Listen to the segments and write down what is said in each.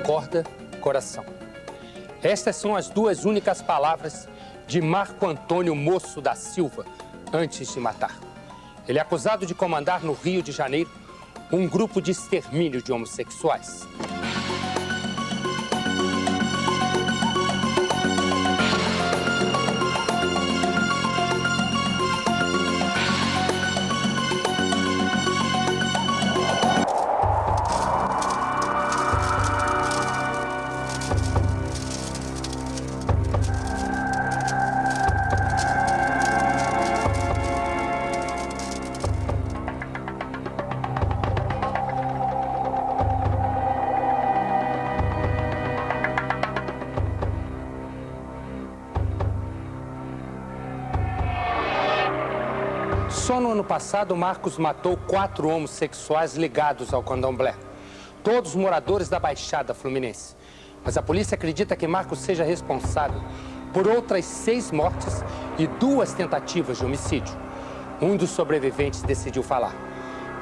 corda, coração. Estas são as duas únicas palavras de Marco Antônio Moço da Silva antes de matar. Ele é acusado de comandar no Rio de Janeiro um grupo de extermínio de homossexuais. Só no ano passado, Marcos matou 4 homossexuais ligados ao candomblé. Todos moradores da Baixada Fluminense. Mas a polícia acredita que Marcos seja responsável por outras 6 mortes e 2 tentativas de homicídio. Um dos sobreviventes decidiu falar,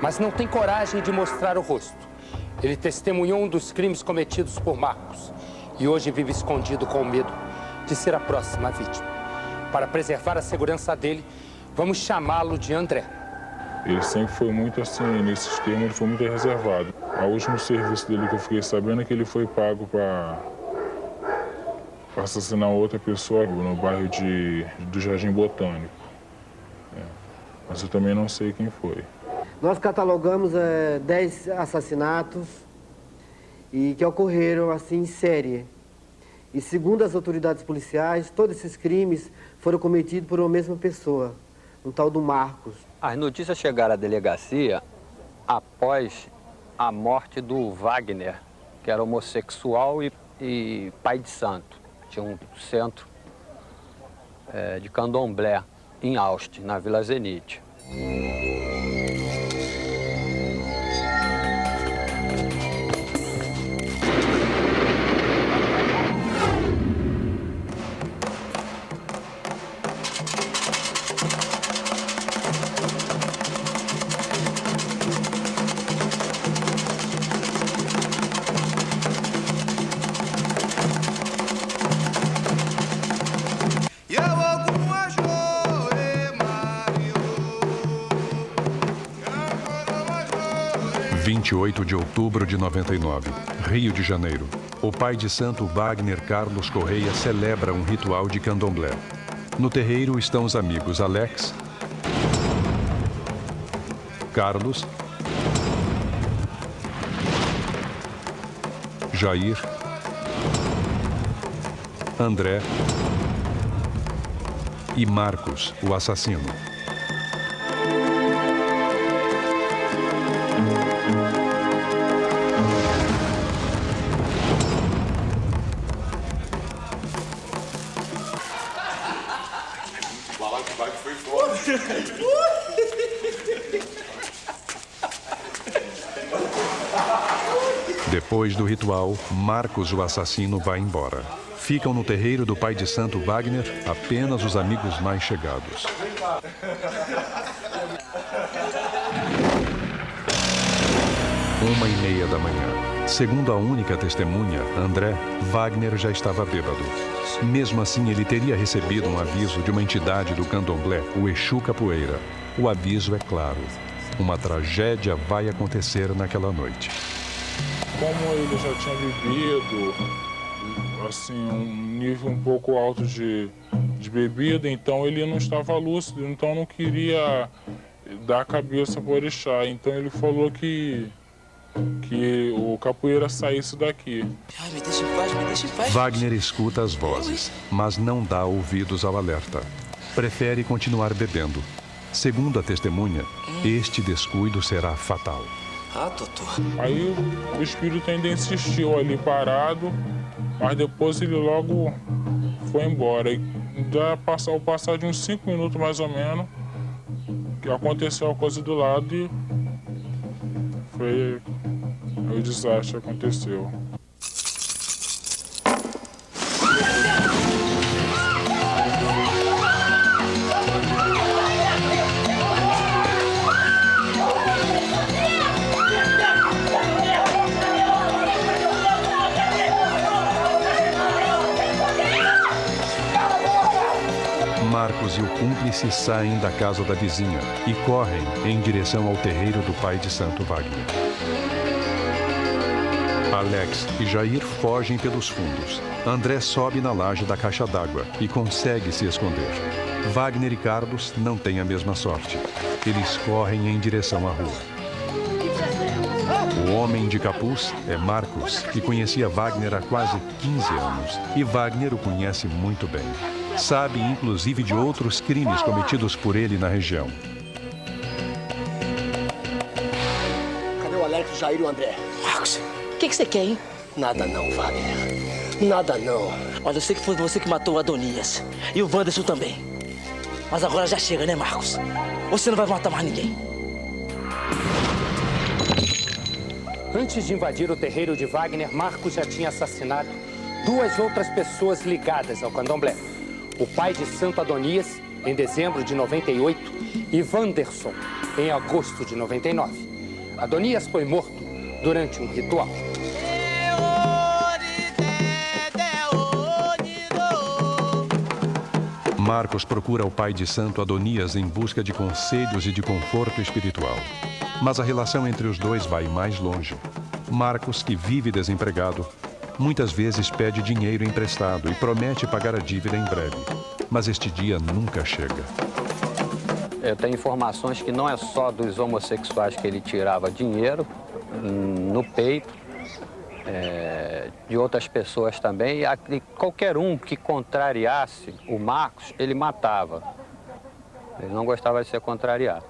mas não tem coragem de mostrar o rosto. Ele testemunhou um dos crimes cometidos por Marcos e hoje vive escondido com medo de ser a próxima vítima. Para preservar a segurança dele, vamos chamá-lo de André. Ele sempre foi muito assim, nesse esquema, ele foi muito reservado. O último serviço dele que eu fiquei sabendo é que ele foi pago para assassinar outra pessoa no bairro do Jardim Botânico. Mas eu também não sei quem foi. Nós catalogamos 10 assassinatos e que ocorreram assim em série. E segundo as autoridades policiais, todos esses crimes foram cometidos por uma mesma pessoa, um tal do Marcos. As notícias chegaram à delegacia após a morte do Wagner, que era homossexual e pai de santo. Tinha um centro de candomblé em Austin, na Vila Zenite. Dia 28 de outubro de 99, Rio de Janeiro. O pai de santo Wagner Carlos Correia celebra um ritual de candomblé. No terreiro estão os amigos Alex, Carlos, Jair, André e Marcos, o assassino. Depois do ritual, Marcos, o assassino, vai embora. Ficam no terreiro do pai de santo Wagner apenas os amigos mais chegados. 1h30 da manhã. Segundo a única testemunha, André, Wagner já estava bêbado. Mesmo assim, ele teria recebido um aviso de uma entidade do candomblé, o Exu Capoeira. O aviso é claro: uma tragédia vai acontecer naquela noite. Como ele já tinha bebido, assim, um nível um pouco alto de bebida, então ele não estava lúcido, então não queria dar a cabeça para o orixá. Então ele falou que o capoeira saísse daqui. Ai, me deixa em paz, me deixa em paz. Wagner escuta as vozes, mas não dá ouvidos ao alerta. Prefere continuar bebendo. Segundo a testemunha, este descuido será fatal. Ah, doutor. Aí o espírito ainda insistiu ali parado, mas depois ele logo foi embora. E ao passar de uns 5 minutos mais ou menos, que aconteceu a coisa do lado e foi o desastre que aconteceu. Marcos e o cúmplice saem da casa da vizinha e correm em direção ao terreiro do pai de santo Wagner. Alex e Jair fogem pelos fundos. André sobe na laje da caixa d'água e consegue se esconder. Wagner e Carlos não têm a mesma sorte. Eles correm em direção à rua. O homem de capuz é Marcos, que conhecia Wagner há quase 15 anos. E Wagner o conhece muito bem. Sabe, inclusive, de outros crimes cometidos por ele na região. Cadê o Alex, o Jair e o André? Marcos, o que você quer, hein? Nada não, Wagner. Nada não. Olha, eu sei que foi você que matou o Adonias. E o Wanderson também. Mas agora já chega, né, Marcos? Você não vai matar mais ninguém. Antes de invadir o terreiro de Wagner, Marcos já tinha assassinado 2 outras pessoas ligadas ao candomblé. O pai de Santo Adonias, em dezembro de 98, e Wanderson, em agosto de 99. Adonias foi morto durante um ritual. Marcos procura o pai de Santo Adonias em busca de conselhos e de conforto espiritual. Mas a relação entre os dois vai mais longe. Marcos, que vive desempregado, muitas vezes pede dinheiro emprestado e promete pagar a dívida em breve. Mas este dia nunca chega. Eu tenho informações que não é só dos homossexuais que ele tirava dinheiro no peito, de outras pessoas também. E qualquer um que contrariasse o Marcos, ele matava. Ele não gostava de ser contrariado.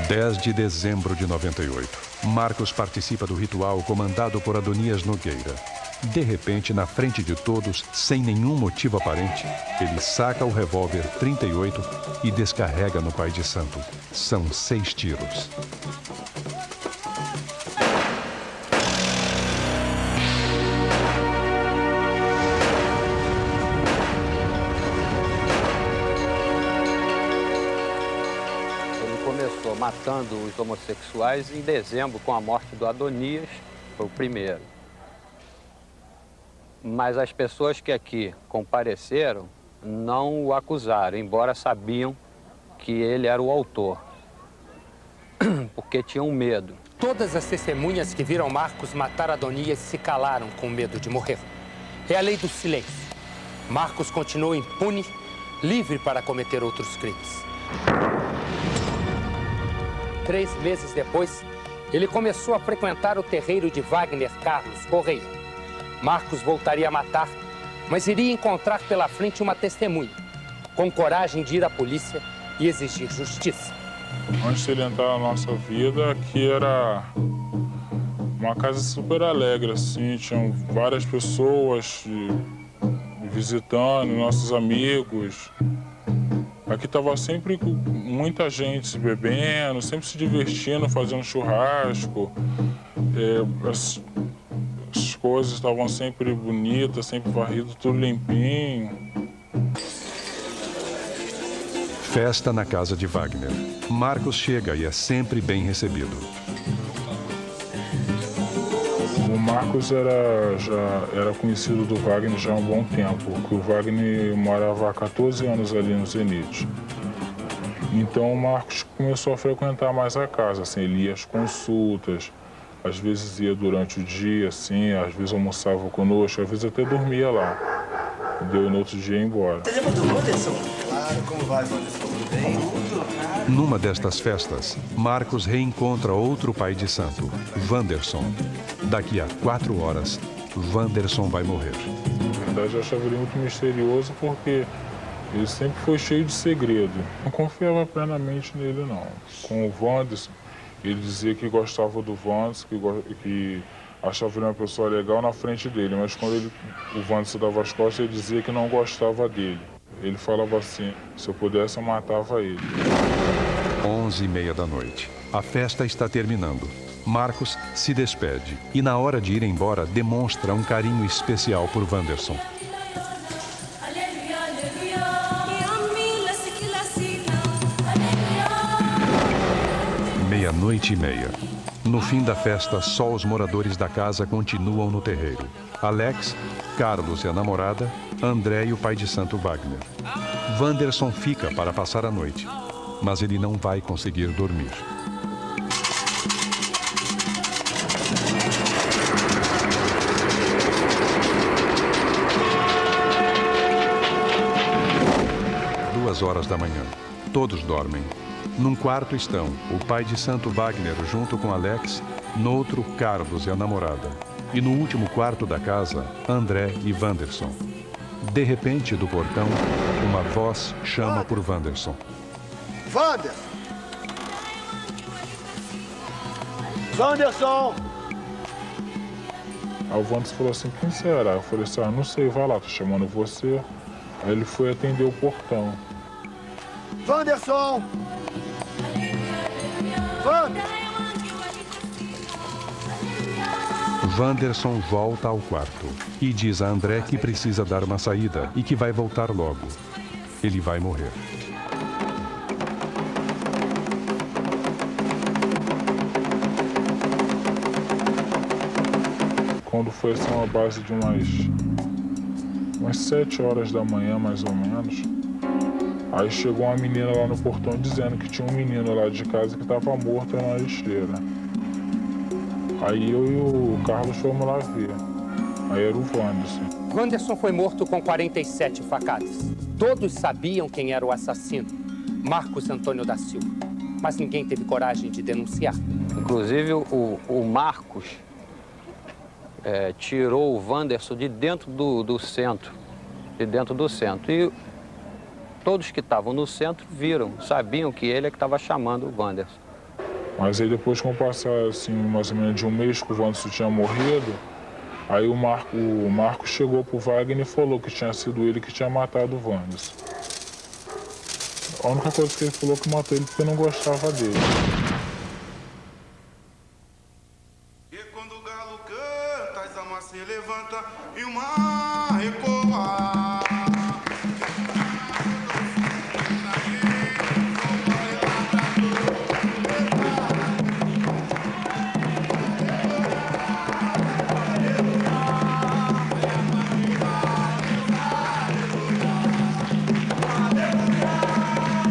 10 de dezembro de 98. Marcos participa do ritual comandado por Adonias Nogueira. De repente, na frente de todos, sem nenhum motivo aparente, ele saca o revólver 38 e descarrega no pai de santo. São 6 tiros. Matando os homossexuais em dezembro, com a morte do Adonias, foi o primeiro. Mas as pessoas que aqui compareceram não o acusaram, embora sabiam que ele era o autor, porque tinham medo. Todas as testemunhas que viram Marcos matar Adonias se calaram com medo de morrer. É a lei do silêncio. Marcos continua impune, livre para cometer outros crimes. 3 meses depois, ele começou a frequentar o terreiro de Wagner Carlos Correia. Marcos voltaria a matar, mas iria encontrar pela frente uma testemunha, com coragem de ir à polícia e exigir justiça. Antes de ele entrar na nossa vida, aqui era uma casa super alegre, assim, tinham várias pessoas visitando, nossos amigos. Aqui estava sempre muita gente bebendo, sempre se divertindo, fazendo churrasco. As coisas estavam sempre bonitas, sempre varrido, tudo limpinho. Festa na casa de Wagner. Marcos chega e é sempre bem recebido. O Marcos já era conhecido do Wagner já há um bom tempo, porque o Wagner morava há 14 anos ali no Zenit. Então o Marcos começou a frequentar mais a casa, assim, ele ia às consultas, às vezes ia durante o dia, assim, às vezes almoçava conosco, às vezes até dormia lá. E no outro dia ia embora. Você lembra do Wanderson? Claro, como vai, Wanderson? Tudo bem? Numa destas festas, Marcos reencontra outro pai de santo, Wanderson. Daqui a 4 horas, Wanderson vai morrer. Na verdade, eu achava ele muito misterioso porque ele sempre foi cheio de segredo. Não confiava plenamente nele, não. Com o Wanderson, ele dizia que gostava do Wanderson, que achava ele uma pessoa legal na frente dele, mas quando o Wanderson dava as costas, ele dizia que não gostava dele. Ele falava assim, se eu pudesse, eu matava ele. 11h30 da noite. A festa está terminando. Marcos se despede e, na hora de ir embora, demonstra um carinho especial por Wanderson. Meia-noite e meia. No fim da festa, só os moradores da casa continuam no terreiro. Alex, Carlos e a namorada, André e o pai de santo Wagner. Wanderson fica para passar a noite, mas ele não vai conseguir dormir. Horas da manhã. Todos dormem. Num quarto estão o pai de santo Wagner junto com Alex, no outro Carlos e a namorada. E no último quarto da casa, André e Wanderson. De repente, do portão, uma voz chama por Wanderson. Wanderson! Wanderson! Aí o Wanderson falou assim, quem será? Eu falei assim, não sei, vai lá, tô chamando você. Aí ele foi atender o portão. Wanderson! Wanderson volta ao quarto e diz a André que precisa dar uma saída e que vai voltar logo. Ele vai morrer. Quando foi assim, uma base de umas 7 horas da manhã, mais ou menos, aí chegou uma menina lá no portão dizendo que tinha um menino lá de casa que estava morto na lixeira. Aí eu e o Carlos fomos lá ver. Aí era o Wanderson. Wanderson foi morto com 47 facadas. Todos sabiam quem era o assassino, Marcos Antônio da Silva. Mas ninguém teve coragem de denunciar. Inclusive o Marcos tirou o Wanderson de dentro do centro. E todos que estavam no centro viram, sabiam que ele é que estava chamando o Wanderson. Mas aí depois, com o passar assim, mais ou menos de um mês que o Wanderson tinha morrido, aí o Marcos chegou pro Wagner e falou que tinha sido ele que tinha matado o Wanderson. A única coisa que ele falou que matou ele porque não gostava dele. E quando o galo canta, as almas se levanta e o mar ecoa.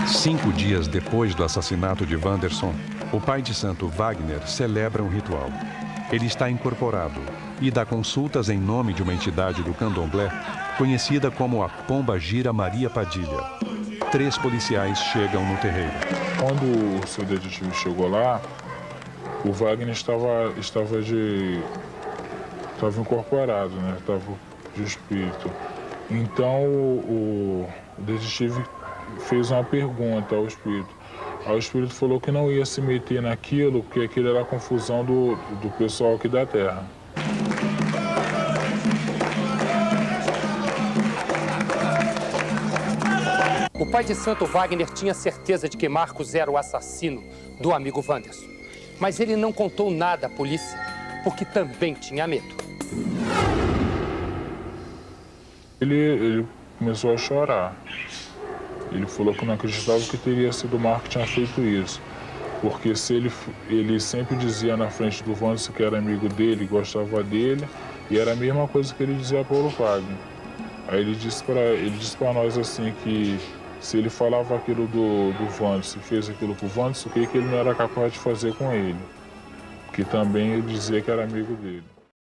5 dias depois do assassinato de Wanderson, o pai de santo Wagner celebra um ritual. Ele está incorporado e dá consultas em nome de uma entidade do candomblé conhecida como a Pomba Gira Maria Padilha. 3 policiais chegam no terreiro. Quando o seu detetive chegou lá, o Wagner estava incorporado, né? Estava de espírito. Então o detetive fez uma pergunta ao espírito. Aí o espírito falou que não ia se meter naquilo, porque aquilo era a confusão do pessoal aqui da terra. O pai de santo Wagner tinha certeza de que Marcos era o assassino do amigo Wanderson. Mas ele não contou nada à polícia, porque também tinha medo. Ele começou a chorar. Ele falou que não acreditava que teria sido o Marcos que tinha feito isso. Porque ele sempre dizia na frente do Wanderson que era amigo dele, gostava dele, e era a mesma coisa que ele dizia para o Wagner. Aí ele disse para nós assim que se ele falava aquilo do Wanderson, fez aquilo com o Wanderson, o que ele não era capaz de fazer com ele. Que também ele dizia que era amigo dele.